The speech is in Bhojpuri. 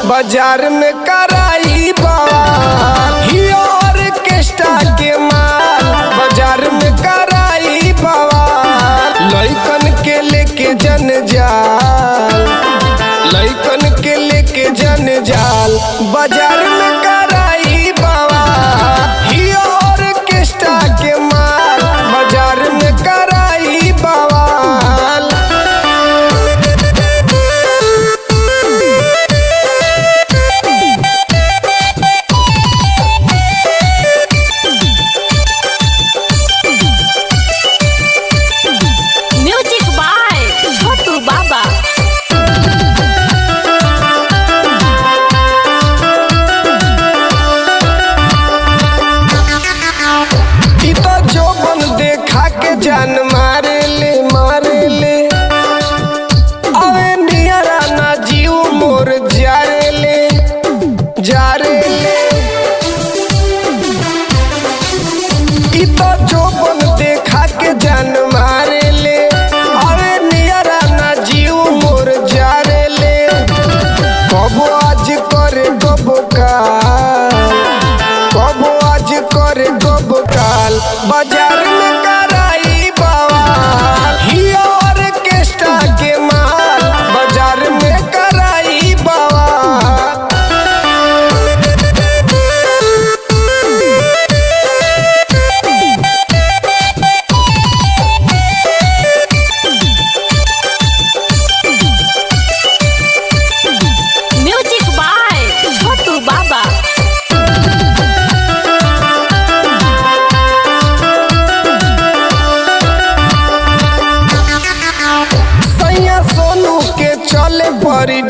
बाजार में कराई बवाल, ही ऑर्केस्ट्रा के माल बाजार में कराई बवाल। लइकन के लेके जनजाल, लइकन के लेके जनजाल बाजार में कराई बवाल। ही ऑर्केस्ट्रा के माल बाजार में कराई बवाल। जान मारे ले अवे नियरा ना जीव मोर जारे ले। ई तो जोबन देखा के जान मारे ले अवे नियरा ना जीव मोर जारे ले। कबो आज करे कबो काल, कबो आज करे कबो काल बाजार में चले परी